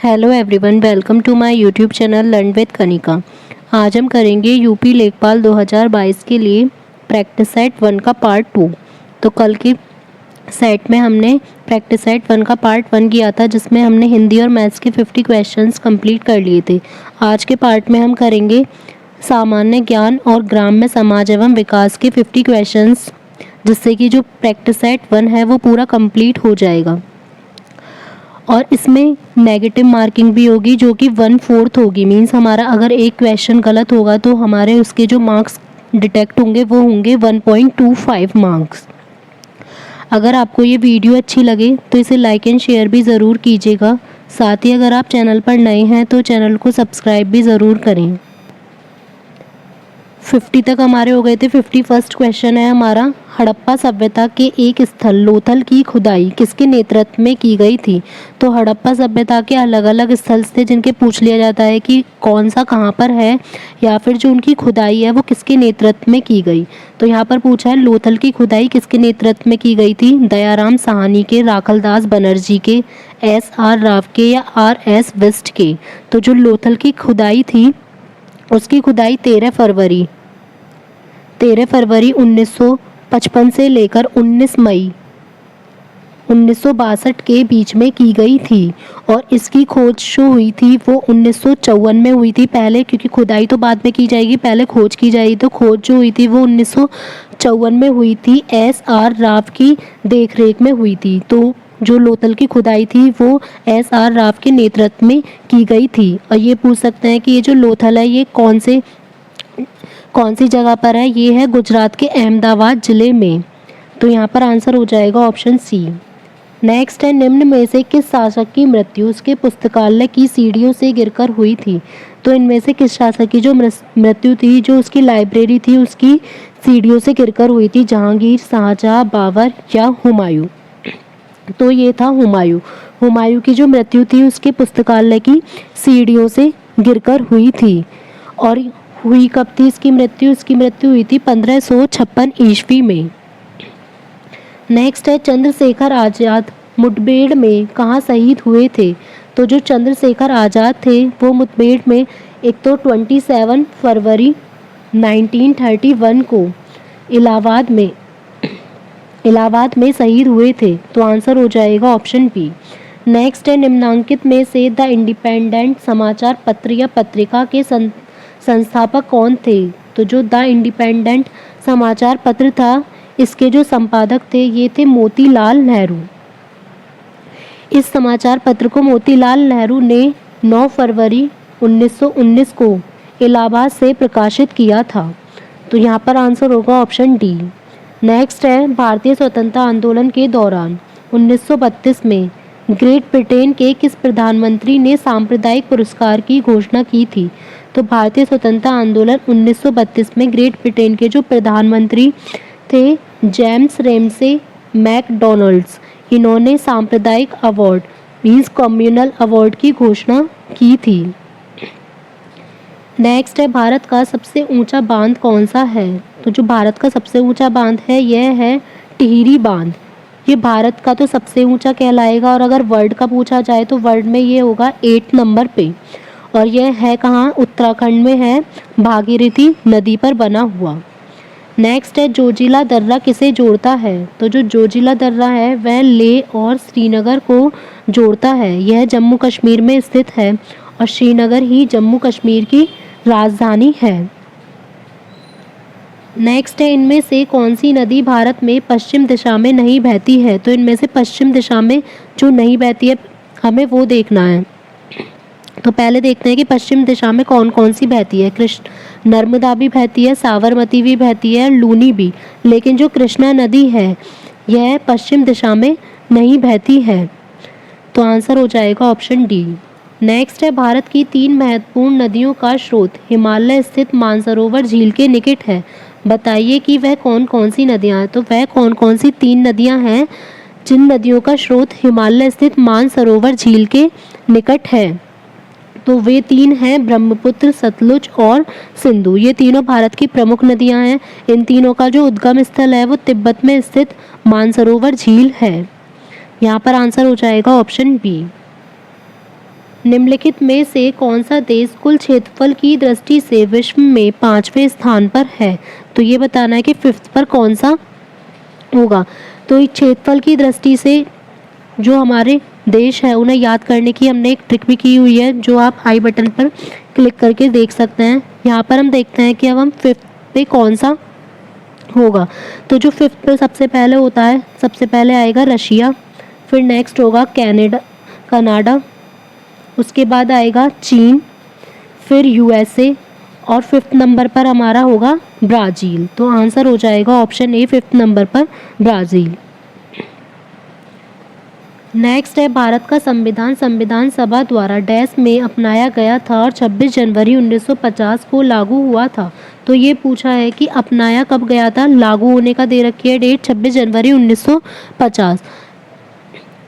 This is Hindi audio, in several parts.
Hello everyone, welcome to my YouTube channel learn with Kanika. आज हम करेंगे यूपी लेखपाल 2022 के लिए प्रैक्टिस सेट 1 का पार्ट 2। तो कल की सेट में हमने प्रैक्टिस सेट 1 का पार्ट 1 किया था, जिसमें हमने हिंदी और मैथ्स के 50 क्वेश्चंस कंप्लीट कर लिए थे। आज के पार्ट में हम करेंगे सामान्य ज्ञान और ग्राम्य समाज एवं विकास के 50 क्वेश्चंस, जिससे कि जो प्रैक्टिस सेट 1 है वो पूरा कंप्लीट हो जाएगा। और इसमें नेगेटिव मार्किंग भी होगी, जो कि 1/4 होगी। मीन्स हमारा अगर एक क्वेश्चन गलत होगा तो हमारे उसके जो मार्क्स डिटेक्ट होंगे वो होंगे 1.25 मार्क्स। अगर आपको ये वीडियो अच्छी लगे तो इसे लाइक एंड शेयर भी ज़रूर कीजिएगा। साथ ही अगर आप चैनल पर नए हैं तो चैनल को सब्सक्राइब भी ज़रूर करें। 50 तक हमारे हो गए थे। 51st क्वेश्चन है हमारा, हड़प्पा सभ्यता के एक स्थल लोथल की खुदाई किसके नेतृत्व में की गई थी। तो हड़प्पा सभ्यता के अलग अलग स्थल थे जिनके पूछ लिया जाता है कि कौन सा कहाँ पर है, या फिर जो उनकी खुदाई है वो किसके नेतृत्व में की गई। तो यहाँ पर पूछा है लोथल की खुदाई किसके नेतृत्व में की गई थी। दयाराम साहनी के, राखलदास बनर्जी के, SR राव के या RS बिष्ट के। तो जो लोथल की खुदाई थी उसकी खुदाई 13 फरवरी 1955 से लेकर 19 मई 1962 के बीच में की गई थी। और इसकी खोज जो हुई थी वो 1954 में हुई थी पहले, क्योंकि खुदाई तो बाद में की जाएगी, पहले खोज की जाएगी। तो खोज जो हुई थी वो 1954 में हुई थी, SR राव की देखरेख में हुई थी। तो जो लोथल की खुदाई थी वो SR राव के नेतृत्व में की गई थी। और ये पूछ सकते हैं कि ये जो लोथल है ये कौन सी जगह पर है। ये है गुजरात के अहमदाबाद जिले में। तो यहाँ पर आंसर हो जाएगा ऑप्शन सी। नेक्स्ट है, निम्न में से किस शासक की मृत्यु उसके पुस्तकालय की सीढ़ियों से गिरकर हुई थी। तो इनमें से किस शासक की जो मृत्यु थी, जो उसकी लाइब्रेरी थी उसकी सीढ़ियों से गिरकर हुई थी। जहांगीर, शाहजहां, बाबर या हुमायूं। तो ये था हुमायूं की जो मृत्यु थी उसके पुस्तकालय की सीढ़ियों से गिरकर हुई थी। और हुई कब थी इसकी मृत्यु? इसकी मृत्यु हुई थी 1556 ईस्वी में। नेक्स्ट है, चंद्रशेखर आजाद मुठभेड़ में कहाँ शहीद हुए थे। तो जो चंद्रशेखर आजाद थे वो मुठभेड़ में एक तो 27 फरवरी 1931 को इलाहाबाद में शहीद हुए थे। तो आंसर हो जाएगा ऑप्शन बी। नेक्स्ट है, निम्नांकित में से द इंडिपेंडेंट समाचार पत्र या पत्रिका के संस्थापक कौन थे। तो जो द इंडिपेंडेंट समाचार पत्र था इसके जो संपादक थे ये थे मोतीलाल नेहरू। इस समाचार पत्र को मोतीलाल नेहरू ने 9 फरवरी 1919 को इलाहाबाद से प्रकाशित किया था। तो यहाँ पर आंसर होगा ऑप्शन डी। नेक्स्ट है, भारतीय स्वतंत्रता आंदोलन के दौरान 1932 में ग्रेट ब्रिटेन के किस प्रधानमंत्री ने सांप्रदायिक पुरस्कार की घोषणा की थी। तो भारतीय स्वतंत्रता आंदोलन 1932 में ग्रेट ब्रिटेन के जो प्रधानमंत्री थे जेम्स रेमसे मैकडॉनल्ड्स, इन्होंने सांप्रदायिक अवार्ड मीन्स कम्युनल अवार्ड की घोषणा की थी। नेक्स्ट है, भारत का सबसे ऊंचा बांध कौन सा है। तो जो भारत का सबसे ऊंचा बांध है यह है टिहरी बांध। ये भारत का तो सबसे ऊंचा कहलाएगा, और अगर वर्ल्ड का पूछा जाए तो वर्ल्ड में ये होगा 8 नंबर पे। और यह है कहाँ? उत्तराखंड में है, भागीरथी नदी पर बना हुआ। नेक्स्ट है, जोजिला दर्रा किसे जोड़ता है। तो जो जोजिला दर्रा है वह लेह और श्रीनगर को जोड़ता है। यह जम्मू कश्मीर में स्थित है और श्रीनगर ही जम्मू कश्मीर की राजधानी है। नेक्स्ट है, इनमें से कौन सी नदी भारत में पश्चिम दिशा में नहीं बहती है। तो इनमें से पश्चिम दिशा में जो नहीं बहती है हमें वो देखना है। तो पहले देखते हैं कि पश्चिम दिशा में कौन कौन सी बहती है। नर्मदा भी बहती है, साबरमती भी बहती है, लूनी भी। लेकिन जो कृष्णा नदी है यह पश्चिम दिशा में नहीं बहती है। तो आंसर हो जाएगा ऑप्शन डी। नेक्स्ट है, भारत की 3 महत्वपूर्ण नदियों का स्रोत हिमालय स्थित मानसरोवर झील के निकट है। बताइए कि वह कौन कौन सी नदियाँ हैं। तो वह कौन कौन सी 3 नदियाँ हैं जिन नदियों का स्रोत हिमालय स्थित मानसरोवर झील के निकट है। तो वे 3 हैं ब्रह्मपुत्र, सतलुज और सिंधु। ये तीनों भारत की प्रमुख नदियां हैं। इन तीनों का जो उद्गम स्थल है वो तिब्बत में स्थित मानसरोवर झील है। यहाँ पर आंसर हो जाएगा ऑप्शन बी। निम्नलिखित में से कौन सा देश कुल क्षेत्रफल की दृष्टि से विश्व में 5वें स्थान पर है? तो ये बताना है कि 5th पर कौन सा होगा। तो इस क्षेत्रफल की दृष्टि से जो हमारे देश है उन्हें याद करने की हमने एक ट्रिक भी की हुई है, जो आप आई बटन पर क्लिक करके देख सकते हैं। यहाँ पर हम देखते हैं कि अब हम 5th पे कौन सा होगा। तो जो 5th पे सबसे पहले होता है, सबसे पहले आएगा रशिया, फिर नेक्स्ट होगा कनाडा, उसके बाद आएगा चीन, फिर यूएसए और 5th नंबर पर हमारा होगा ब्राज़ील। तो आंसर हो जाएगा ऑप्शन ए 5th नंबर पर ब्राज़ील। नेक्स्ट है भारत का संविधान संविधान सभा द्वारा डैश में अपनाया गया था और 26 जनवरी 1950 को लागू हुआ था। तो ये पूछा है कि अपनाया कब गया था, लागू होने का दे रखी है डेट 26 जनवरी 1950।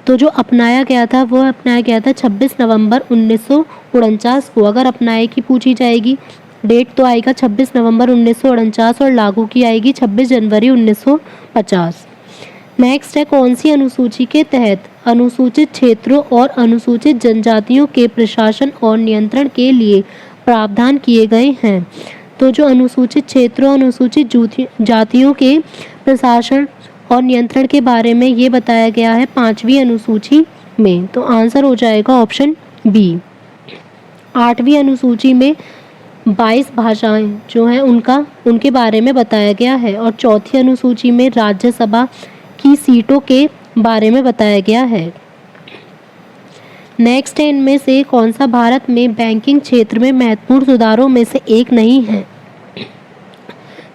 तो जो अपनाया गया था वो अपनाया गया था 26 नवंबर 1949 को। अगर अपनाए की पूछी जाएगी डेट तो आएगा 26 नवंबर 1949 और लागू की आएगी 26 जनवरी 1950। नेक्स्ट है कौन सी अनुसूची के तहत अनुसूचित क्षेत्रों और अनुसूचित जनजातियों के प्रशासन और नियंत्रण के लिए प्रावधान किए गए हैं? तो जो अनुसूचित क्षेत्रों अनुसूचित जातियों के प्रशासन और नियंत्रण के बारे में ये बताया गया है 5वीं अनुसूची में। तो आंसर हो जाएगा ऑप्शन बी। 8वीं अनुसूची में 22 भाषाएं जो हैं उनके बारे में बताया गया है और 4थी अनुसूची में राज्यसभा की सीटों के बारे में बताया गया है। नेक्स्ट है इनमें से कौन सा भारत में बैंकिंग क्षेत्र में महत्वपूर्ण सुधारों में से एक नहीं है?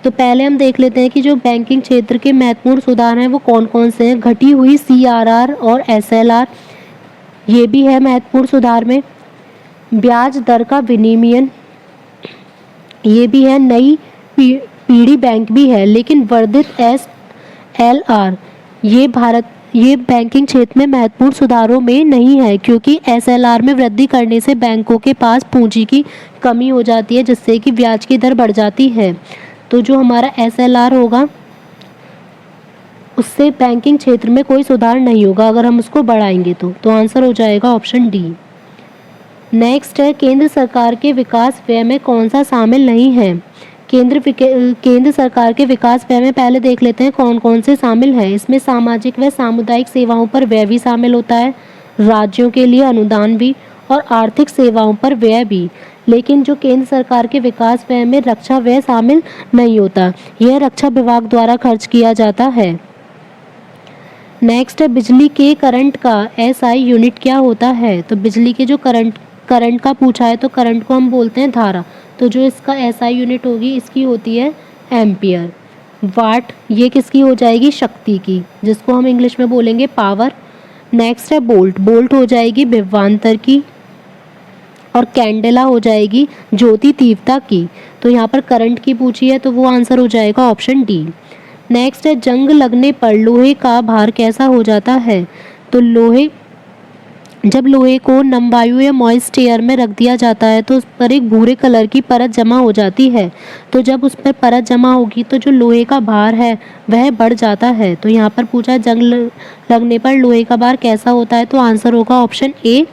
तो पहले हम देख लेते हैं कि जो बैंकिंग क्षेत्र के महत्वपूर्ण सुधार हैं वो कौन कौन से हैं। घटी हुई CRR और SLR ये भी है महत्वपूर्ण सुधार में। ब्याज दर का विनियमन ये भी है। नई पीढ़ी बैंक भी है, लेकिन वर्धित SLR ये बैंकिंग क्षेत्र में महत्वपूर्ण सुधारों में नहीं है, क्योंकि SLR में वृद्धि करने से बैंकों के पास पूंजी की कमी हो जाती है, जिससे कि ब्याज की दर बढ़ जाती है। तो जो हमारा SLR होगा उससे बैंकिंग क्षेत्र में कोई सुधार नहीं होगा अगर हम उसको बढ़ाएंगे तो आंसर हो जाएगा ऑप्शन डी। नेक्स्ट है केंद्र सरकार के विकास व्यय में कौन सा शामिल नहीं है? केंद्र सरकार के विकास व्यय में पहले देख लेते हैं कौन कौन से शामिल हैं। इसमें सामाजिक व सामुदायिक सेवाओं पर व्यय भी शामिल होता है, राज्यों के लिए अनुदान भी और आर्थिक सेवाओं पर व्यय भी। लेकिन जो केंद्र सरकार के विकास व्यय में रक्षा व्यय शामिल नहीं होता, यह रक्षा विभाग द्वारा खर्च किया जाता है। नेक्स्ट है बिजली के करंट का SI यूनिट क्या होता है? तो बिजली के जो करंट का पूछा है तो करंट को हम बोलते हैं धारा। तो जो इसका SI यूनिट होगी इसकी होती है एम्पियर। वाट ये किसकी हो जाएगी? शक्ति की, जिसको हम इंग्लिश में बोलेंगे पावर। नेक्स्ट है बोल्ट हो जाएगी विभवांतर की और कैंडेला हो जाएगी ज्योति तीव्रता की। तो यहाँ पर करंट की पूछी है तो वो आंसर हो जाएगा ऑप्शन डी। नेक्स्ट है जंग लगने पर लोहे का भार कैसा हो जाता है? तो जब लोहे को नम वायु या मॉइस्ट एयर में रख दिया जाता है तो उस पर एक भूरे कलर की परत जमा हो जाती है। तो जब उस पर परत जमा होगी तो जो लोहे का भार है वह बढ़ जाता है। तो यहाँ पर पूछा जंग लगने पर लोहे का भार कैसा होता है? तो आंसर होगा ऑप्शन ए,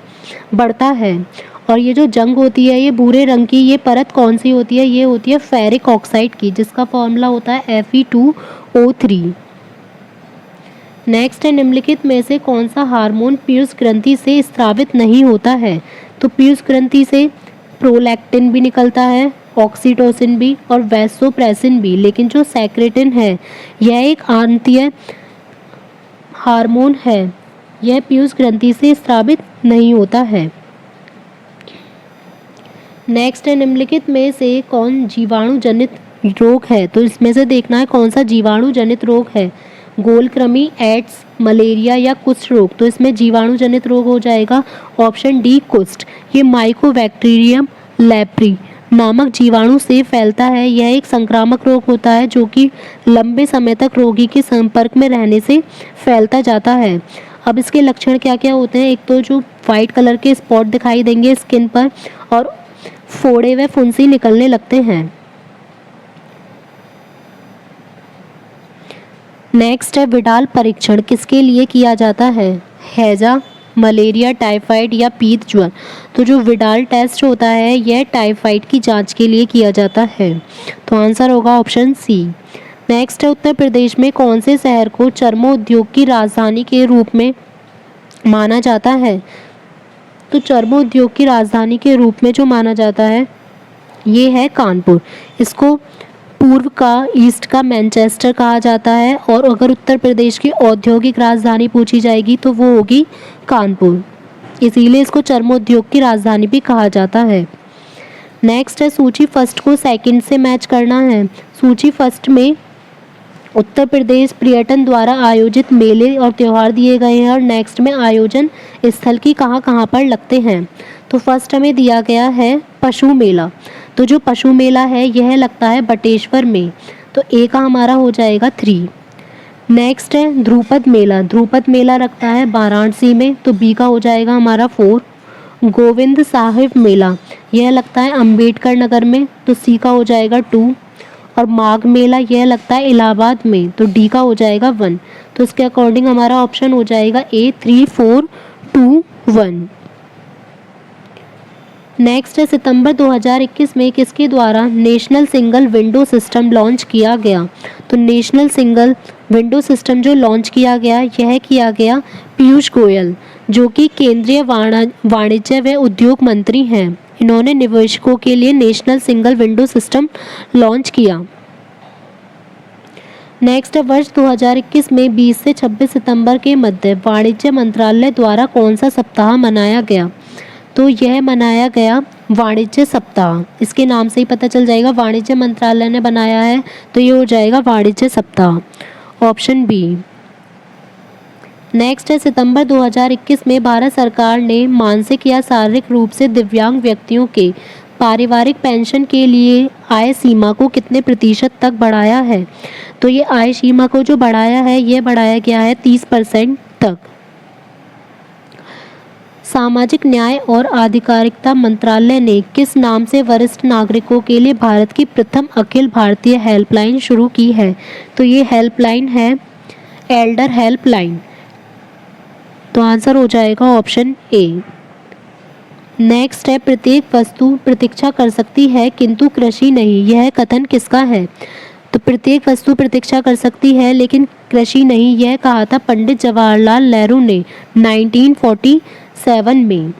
बढ़ता है। और ये जो जंग होती है ये भूरे रंग की ये परत कौन सी होती है? ये होती है फेरिक ऑक्साइड की, जिसका फॉर्मूला होता है Fe2O3। नेक्स्ट है निम्नलिखित में से कौन सा हार्मोन पीयूष ग्रंथि से स्रावित नहीं होता है? तो पीयूष ग्रंथि से प्रोलैक्टिन भी निकलता है, ऑक्सीटोसिन भी और वैसोप्रेसिन भी, लेकिन जो सेक्रेटिन है यह एक आंतीय हार्मोन है, यह पीयूष ग्रंथि से स्रावित नहीं होता है। नेक्स्ट है निम्नलिखित में से कौन जीवाणु जनित रोग है? तो इसमें से देखना है कौन सा जीवाणु जनित रोग है। गोलकृमि, एड्स, मलेरिया या कुष्ठ रोग। तो इसमें जीवाणु जनित रोग हो जाएगा ऑप्शन डी कुष्ठ। ये माइकोबैक्टीरियम लेप्री नामक जीवाणु से फैलता है। यह एक संक्रामक रोग होता है जो कि लंबे समय तक रोगी के संपर्क में रहने से फैलता जाता है। अब इसके लक्षण क्या क्या होते हैं? एक तो जो वाइट कलर के स्पॉट दिखाई देंगे स्किन पर और फोड़े व फुंसी निकलने लगते हैं। नेक्स्ट है विडाल परीक्षण किसके लिए किया जाता है? हैजा, मलेरिया, टाइफाइड या पीत ज्वर। तो जो विडाल टेस्ट होता है यह टाइफाइड की जांच के लिए किया जाता है। तो आंसर होगा ऑप्शन सी। नेक्स्ट है, उत्तर प्रदेश में कौन से शहर को चर्मोद्योग की राजधानी के रूप में माना जाता है? तो चर्मोद्योग की राजधानी के रूप में जो माना जाता है ये है कानपुर। इसको पूर्व का, ईस्ट का मैनचेस्टर कहा जाता है। और अगर उत्तर प्रदेश की औद्योगिक राजधानी पूछी जाएगी तो वो होगी कानपुर, इसीलिए इसको चर्मोद्योग की राजधानी भी कहा जाता है। नेक्स्ट है, सूची फर्स्ट को सेकंड से मैच करना है। सूची फर्स्ट में उत्तर प्रदेश पर्यटन द्वारा आयोजित मेले और त्यौहार दिए गए हैं और नेक्स्ट में आयोजन स्थल की कहाँ कहाँ पर लगते हैं। तो फर्स्ट हमें दिया गया है पशु मेला। तो जो पशु मेला है यह लगता है बटेश्वर में, तो ए का हमारा हो जाएगा 3। नेक्स्ट है ध्रुपद मेला। ध्रुपद मेला लगता है वाराणसी में, तो बी का हो जाएगा हमारा 4। गोविंद साहिब मेला यह लगता है अंबेडकर नगर में, तो सी का हो जाएगा 2। और माघ मेला यह लगता है इलाहाबाद में, तो डी का हो जाएगा 1। तो इसके अकॉर्डिंग हमारा ऑप्शन हो जाएगा ए 3 4 2 1। नेक्स्ट है, सितंबर 2021 में किसके द्वारा national single window system launch किया गया? तो नेशनल सिंगल विंडो सिस्टम जो लॉन्च किया गया यह किया गया पीयूष गोयल, जो कि केंद्रीय वाणिज्य व उद्योग मंत्री हैं। इन्होंने निवेशकों के लिए national single window system launch किया। नेक्स्ट है, वर्ष 2021 में 20 से 26 सितंबर के मध्य वाणिज्य मंत्रालय द्वारा कौन सा सप्ताह मनाया गया? तो यह मनाया गया वाणिज्य सप्ताह। इसके नाम से ही पता चल जाएगा वाणिज्य मंत्रालय ने बनाया है, तो ये हो जाएगा वाणिज्य सप्ताह, ऑप्शन बी। नेक्स्ट है, सितंबर 2021 में भारत सरकार ने मानसिक या शारीरिक रूप से दिव्यांग व्यक्तियों के पारिवारिक पेंशन के लिए आय सीमा को कितने प्रतिशत तक बढ़ाया है? तो ये आय सीमा को जो बढ़ाया है यह बढ़ाया गया है 30% तक। सामाजिक न्याय और आधिकारिकता मंत्रालय ने किस नाम से वरिष्ठ नागरिकों के लिए भारत की प्रथम अखिल भारतीय हेल्पलाइन शुरू की है? तो ये हेल्पलाइन है एल्डर हेल्पलाइन। तो आंसर हो जाएगा ऑप्शन ए। नेक्स्ट है, प्रत्येक वस्तु प्रतीक्षा कर सकती है किंतु कृषि नहीं, यह कथन किसका है? तो प्रत्येक वस्तु प्रतीक्षा कर सकती है लेकिन कृषि नहीं, यह कहा था पंडित जवाहरलाल नेहरू ने 1947 में।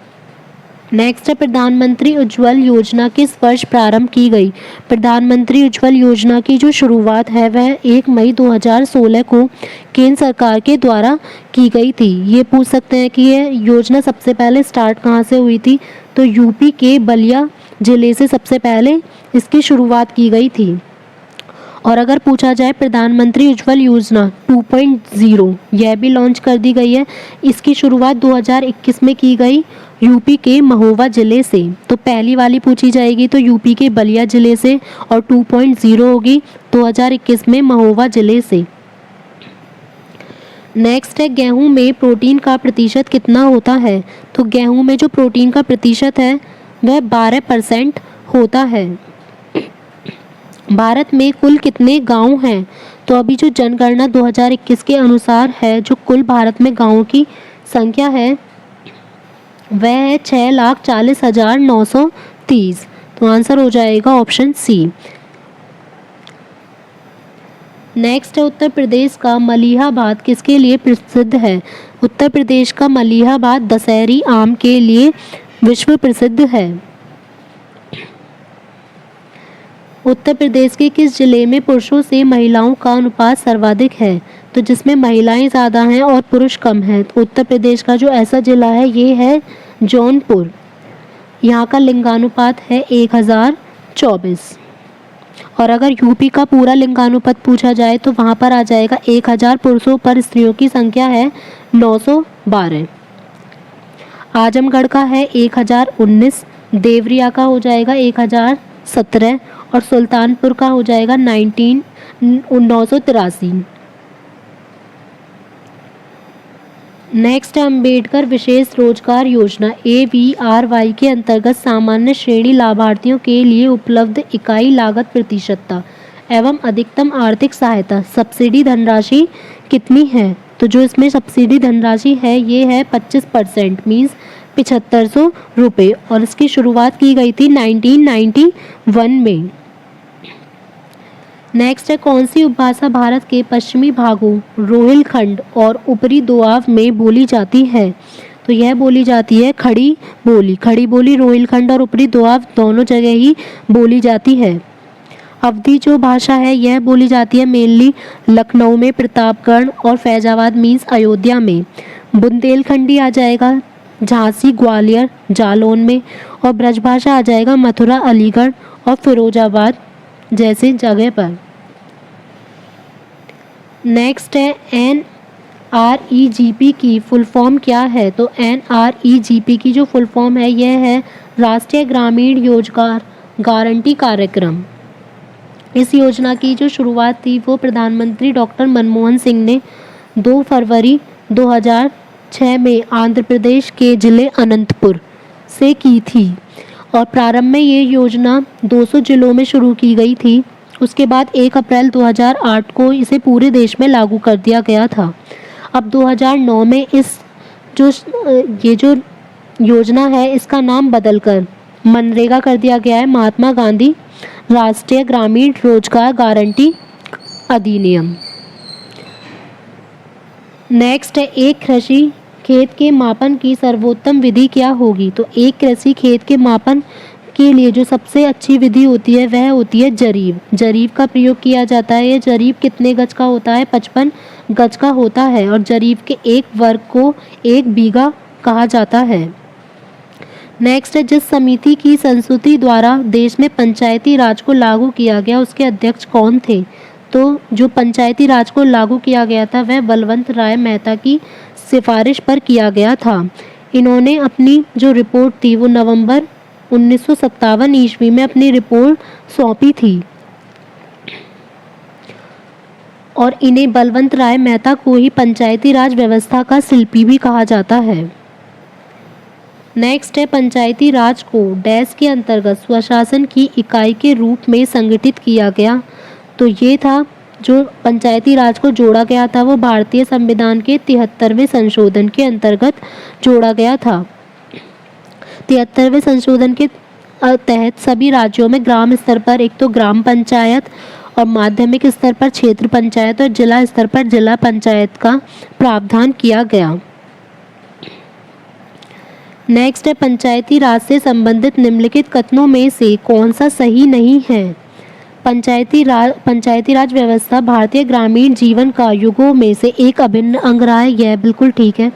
नेक्स्ट है, प्रधानमंत्री उज्ज्वल योजना किस वर्ष प्रारंभ की गई? प्रधानमंत्री उज्ज्वल योजना की जो शुरुआत है वह 1 मई 2016 को केंद्र सरकार के द्वारा की गई थी। ये पूछ सकते हैं कि यह योजना सबसे पहले स्टार्ट कहाँ से हुई थी? तो यूपी के बलिया जिले से सबसे पहले इसकी शुरुआत की गई थी। और अगर पूछा जाए प्रधानमंत्री उज्ज्वल योजना 2.0 यह भी लॉन्च कर दी गई है। इसकी शुरुआत 2021 में की गई यूपी के महोबा जिले से। तो पहली वाली पूछी जाएगी तो यूपी के बलिया जिले से, और 2.0 होगी 2021 में महोबा जिले से। नेक्स्ट है, गेहूं में प्रोटीन का प्रतिशत कितना होता है? तो गेहूं में जो प्रोटीन का प्रतिशत है वह 12% होता है। भारत में कुल कितने गांव हैं? तो अभी जो जनगणना 2021 के अनुसार है, जो कुल भारत में गांवों की संख्या है वह है 6,40,930। तो आंसर हो जाएगा ऑप्शन सी। नेक्स्ट है, उत्तर प्रदेश का मलिहाबाद किसके लिए प्रसिद्ध है? उत्तर प्रदेश का मलिहाबाद दशहरी आम के लिए विश्व प्रसिद्ध है। उत्तर प्रदेश के किस जिले में पुरुषों से महिलाओं का अनुपात सर्वाधिक है? तो जिसमें महिलाएं ज़्यादा हैं और पुरुष कम हैं। तो उत्तर प्रदेश का जो ऐसा जिला है ये है जौनपुर। यहाँ का लिंगानुपात है 1024। और अगर यूपी का पूरा लिंगानुपात पूछा जाए तो वहाँ पर आ जाएगा 1000 पुरुषों पर स्त्रियों की संख्या है 912। आजमगढ़ का है 1019, देवरिया का हो जाएगा 1017 और सुल्तानपुर का हो जाएगा 983। नेक्स्ट, अम्बेडकर विशेष रोजगार योजना AVRY के अंतर्गत सामान्य श्रेणी लाभार्थियों के लिए उपलब्ध इकाई लागत प्रतिशतता एवं अधिकतम आर्थिक सहायता सब्सिडी धनराशि कितनी है? तो जो इसमें सब्सिडी धनराशि है ये है 25%, मीन्स 7500 रुपये, और इसकी शुरुआत की गई थी 1991 में। नेक्स्ट है, कौन सी उपभाषा भारत के पश्चिमी भागों रोहिलखंड और ऊपरी दोआब में बोली जाती है? तो यह बोली जाती है खड़ी बोली। खड़ी बोली रोहिलखंड और ऊपरी दोआब दोनों जगह ही बोली जाती है। अवधी जो भाषा है यह बोली जाती है मेनली लखनऊ में, प्रतापगढ़ और फैजाबाद मीन्स अयोध्या में। बुंदेलखंडी आ जाएगा झांसी, ग्वालियर, जालौन में, और ब्रजभाषा आ जाएगा मथुरा, अलीगढ़ और फिरोजाबाद जैसे जगह पर। नेक्स्ट है, NREGP की फुल फॉर्म क्या है? तो NREGP की जो फुल फॉर्म है यह है राष्ट्रीय ग्रामीण रोजगार गारंटी कार्यक्रम। इस योजना की जो शुरुआत थी वो प्रधानमंत्री डॉक्टर मनमोहन सिंह ने 2 फरवरी 2006 में आंध्र प्रदेश के जिले अनंतपुर से की थी, और प्रारंभ में ये योजना 200 जिलों में शुरू की गई थी। उसके बाद 1 अप्रैल 2008 को इसे पूरे देश में लागू कर दिया गया था। अब 2009 में ये जो योजना है इसका नाम बदलकर मनरेगा कर दिया गया है, महात्मा गांधी राष्ट्रीय ग्रामीण रोजगार गारंटी अधिनियम। नेक्स्ट है, एक कृषि खेत के मापन की सर्वोत्तम विधि क्या होगी? तो एक कृषि खेत के मापन के लिए जो सबसे अच्छी विधि होती है वह होती है जरीब। जरीब का प्रयोग किया जाता है। ये जरीब कितने गज का होता है? 55 गज का होता है, और जरीब के एक वर्ग को 1 बीघा कहा जाता है। नेक्स्ट है, जिस समिति की संस्तुति द्वारा देश में पंचायती राज को लागू किया गया उसके अध्यक्ष कौन थे? तो जो पंचायती राज को लागू किया गया था वह बलवंत राय मेहता की सिफारिश पर किया गया था। इन्होंने अपनी जो रिपोर्ट थी वो नवंबर 1957 ईस्वी में अपनी रिपोर्ट सौंपी थी, और इन्हें बलवंत राय मेहता को ही पंचायती राज व्यवस्था का शिल्पी भी कहा जाता है। नेक्स्ट है, पंचायती राज को डैश के अंतर्गत स्वशासन की इकाई के रूप में संगठित किया गया। तो ये था जो पंचायती राज को जोड़ा गया था वो भारतीय संविधान के 73वें संशोधन के अंतर्गत जोड़ा गया था। 73वें संशोधन के तहत सभी राज्यों में ग्राम स्तर पर एक तो ग्राम पंचायत, और माध्यमिक स्तर पर क्षेत्र पंचायत, और जिला स्तर पर जिला पंचायत का प्रावधान किया गया। नेक्स्ट है, पंचायती राज से संबंधित निम्नलिखित कथनों में से कौन सा सही नहीं है? पंचायती राज व्यवस्था भारतीय ग्रामीण जीवन का युगों में से एक अभिन्न अंग रहा है, यह बिल्कुल ठीक है।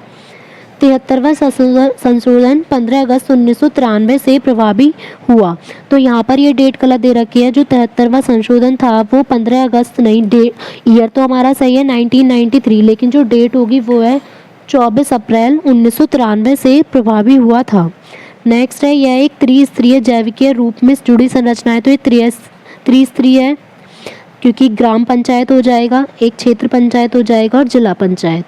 73वां संशोधन 15 अगस्त 1993 से प्रभावी हुआ। तो यहाँ पर ये डेट गलत दे रखी है। जो 73वां संशोधन था वो 15 अगस्त नहीं, ईयर तो हमारा सही है 1993, लेकिन जो डेट होगी वो है 24 अप्रैल 1993 से प्रभावी हुआ था। नेक्स्ट है, यह एक त्रिस्तरीय जैविकीय रूप में जुड़ी संरचना है। तो ये त्रिस्तरीय है क्योंकि ग्राम पंचायत हो जाएगा, एक क्षेत्र पंचायत हो जाएगा और जिला पंचायत।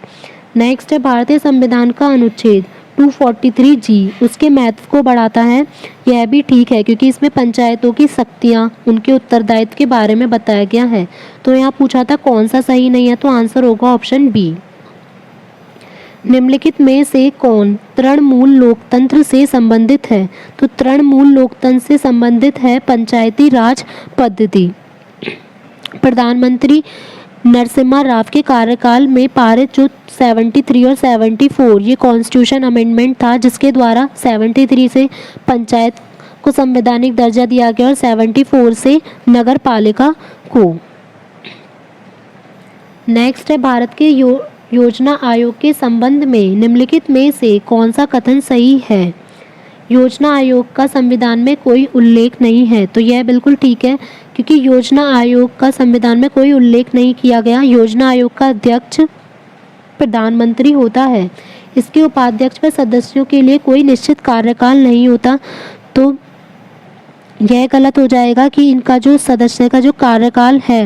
नेक्स्ट है, भारतीय संविधान का अनुच्छेद 243G उसके महत्व को बढ़ाता है। यह भी ठीक है क्योंकि इसमें पंचायतों की शक्तियाँ, उनके उत्तरदायित्व के बारे में बताया गया है। तो यहाँ पूछा था कौन सा सही नहीं है, तो आंसर होगा ऑप्शन बी। निम्नलिखित में से कौन तृणमूल लोकतंत्र से संबंधित है? तो तृणमूल लोकतंत्र से संबंधित है पंचायती राज पद्धति। प्रधानमंत्री नरसिम्हा राव के कार्यकाल में पारित जो 73 और 74 ये कॉन्स्टिट्यूशन अमेंडमेंट था, जिसके द्वारा 73 से पंचायत को संवैधानिक दर्जा दिया गया और 74 से नगर पालिका को। नेक्स्ट है, भारत के योजना आयोग के संबंध में निम्नलिखित में से कौन सा कथन सही है? योजना आयोग का संविधान में कोई उल्लेख नहीं है। तो यह बिल्कुल ठीक है क्योंकि योजना आयोग का संविधान में कोई उल्लेख नहीं किया गया। योजना आयोग का अध्यक्ष प्रधानमंत्री होता है। इसके उपाध्यक्ष व सदस्यों के लिए कोई निश्चित कार्यकाल नहीं होता। तो यह गलत हो जाएगा कि इनका जो सदस्य का जो कार्यकाल है,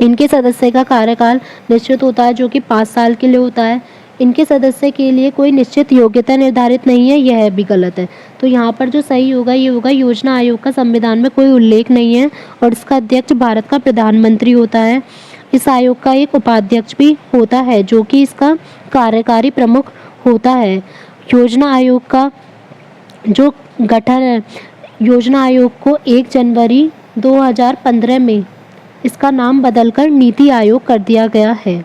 इनके सदस्य का कार्यकाल निश्चित होता है जो कि 5 साल के लिए होता है। इनके सदस्य के लिए कोई निश्चित योग्यता निर्धारित नहीं है, यह भी गलत है। तो यहाँ पर जो सही होगा ये होगा योजना आयोग का संविधान में कोई उल्लेख नहीं है और इसका अध्यक्ष भारत का प्रधानमंत्री होता है। इस आयोग का एक उपाध्यक्ष भी होता है जो कि इसका कार्यकारी प्रमुख होता है। योजना आयोग का जो गठन है, योजना आयोग को 1 जनवरी 2015 में इसका नाम बदलकर नीति आयोग कर दिया गया है।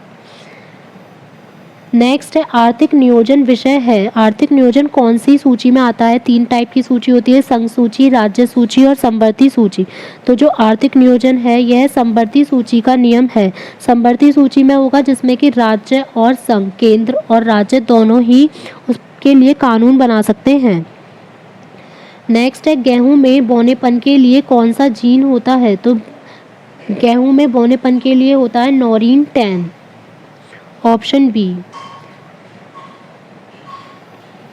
नेक्स्ट है आर्थिक नियोजन विषय है। आर्थिक नियोजन कौन सी सूची में आता है? 3 टाइप की सूची होती है, संघ सूची, राज्य सूची और समवर्ती सूची। तो जो आर्थिक नियोजन है यह समवर्ती सूची का नियम है। समवर्ती सूची में होगा जिसमें कि राज्य और संघ, केंद्र और राज्य दोनों ही उसके लिए कानून बना सकते हैं। नेक्स्ट है गेहूं में बौनेपन के लिए कौन सा जीन होता है? तो गेहूं में बौनेपन के लिए होता है नॉरिन 10, ऑप्शन बी।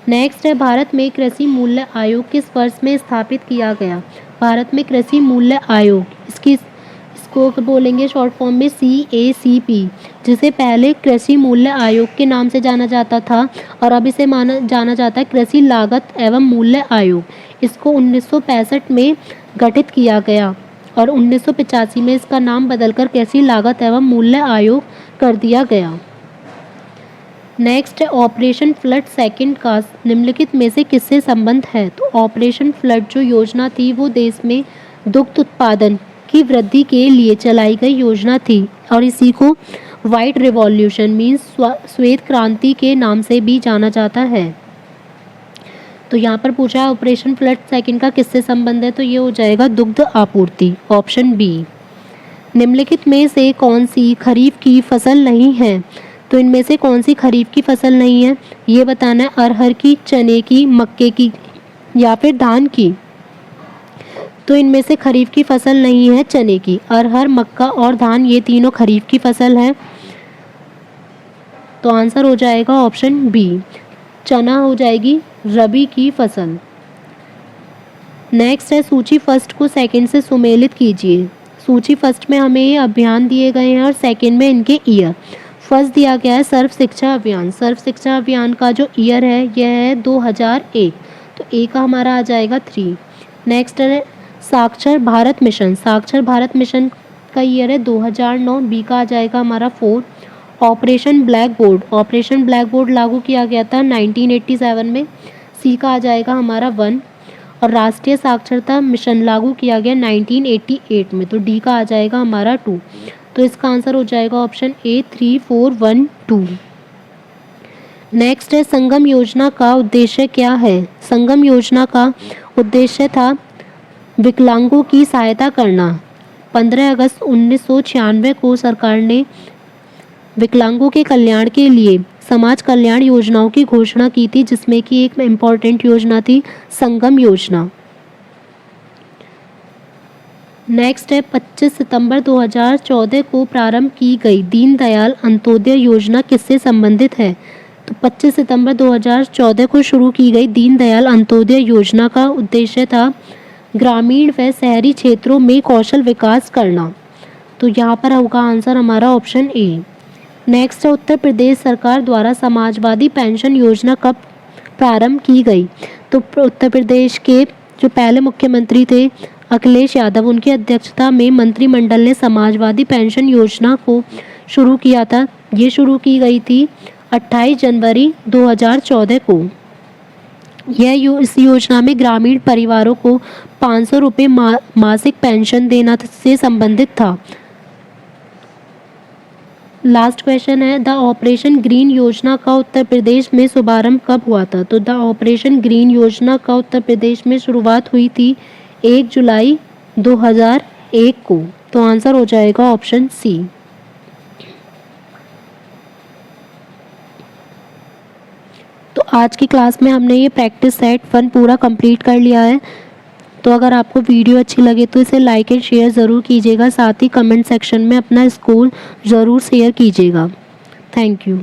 नेक्स्ट है भारत में कृषि मूल्य आयोग किस वर्ष में स्थापित किया गया? भारत में कृषि मूल्य आयोग, इसको बोलेंगे शॉर्ट फॉर्म में CACP, जिसे पहले कृषि मूल्य आयोग के नाम से जाना जाता था और अब इसे जाना जाता है कृषि लागत एवं मूल्य आयोग। इसको 1965 में गठित किया गया और 1985 में इसका नाम बदलकर कृषि लागत एवं मूल्य आयोग कर दिया गया। नेक्स्ट है ऑपरेशन फ्लड सेकंड का निम्नलिखित में से किससे संबंध है? तो ऑपरेशन फ्लड जो योजना थी वो देश में दुग्ध उत्पादन की वृद्धि के लिए चलाई गई योजना थी और इसी को व्हाइट रिवॉल्यूशन मीन्स श्वेत क्रांति के नाम से भी जाना जाता है। तो यहाँ पर पूछा है ऑपरेशन फ्लड सेकंड का किससे संबंध है? तो ये हो जाएगा दुग्ध आपूर्ति, ऑप्शन बी। निम्नलिखित में से कौन सी खरीफ की फसल नहीं है? तो इनमें से कौन सी खरीफ की फसल नहीं है ये बताना है। अरहर की, चने की, मक्के की या फिर धान की? तो इनमें से खरीफ की फसल नहीं है चने की। अरहर, मक्का और धान ये तीनों खरीफ की फसल है। तो आंसर हो जाएगा ऑप्शन बी, चना हो जाएगी रबी की फसल। नेक्स्ट है सूची फर्स्ट को सेकंड से सुमेलित कीजिए। सूची फर्स्ट में हमें ये अभियान दिए गए हैं और सेकंड में इनके ईयर। फर्स्ट दिया गया है सर्व शिक्षा अभियान। सर्व शिक्षा अभियान का जो ईयर है यह है 2001, तो ए का हमारा आ जाएगा 3। नेक्स्ट है साक्षर भारत मिशन। साक्षर भारत मिशन का ईयर है 2009, बी का आ जाएगा हमारा 4। Operation black board. Operation black board लागू किया गया था 1987 में, सी का आ जाएगा हमारा 1। और राष्ट्रीय साक्षरता मिशन लागू किया गया 1988 में, तो डी का आ जाएगा हमारा 2। तो इसका आंसर हो जाएगा ऑप्शन ए 3, 4, 1, 2। नेक्स्ट है संगम योजना का उद्देश्य क्या है? संगम योजना का उद्देश्य था विकलांगों की सहायता करना। 15 अगस्त 1996 को सरकार ने विकलांगों के कल्याण के लिए समाज कल्याण योजनाओं की घोषणा की थी, जिसमें कि एक इम्पॉर्टेंट योजना थी संगम योजना। नेक्स्ट है 25 सितंबर 2014 को प्रारंभ की गई दीनदयाल अंत्योदय योजना किससे संबंधित है? तो 25 सितंबर 2014 को शुरू की गई दीनदयाल अंत्योदय योजना का उद्देश्य था ग्रामीण व शहरी क्षेत्रों में कौशल विकास करना। तो यहाँ पर होगा आंसर हमारा ऑप्शन ए। नेक्स्ट है उत्तर प्रदेश सरकार द्वारा समाजवादी पेंशन योजना कब प्रारंभ की गई? तो उत्तर प्रदेश के जो पहले मुख्यमंत्री थे अखिलेश यादव, उनकी अध्यक्षता में मंत्रिमंडल ने समाजवादी पेंशन योजना को शुरू किया था। ये शुरू की गई थी 28 जनवरी 2014 को। इस योजना में ग्रामीण परिवारों को 500 रुपये मासिक पेंशन देना से संबंधित था। लास्ट क्वेश्चन है द ऑपरेशन ग्रीन योजना का उत्तर प्रदेश में शुभारंभ कब हुआ था? तो द ऑपरेशन ग्रीन योजना का उत्तर प्रदेश में शुरुआत हुई थी 1 जुलाई 2001 को। तो आंसर हो जाएगा ऑप्शन सी। तो आज की क्लास में हमने ये प्रैक्टिस सेट 1 पूरा कंप्लीट कर लिया है। तो अगर आपको वीडियो अच्छी लगे तो इसे लाइक एंड शेयर ज़रूर कीजिएगा, साथ ही कमेंट सेक्शन में अपना स्कोर ज़रूर शेयर कीजिएगा। Thank you.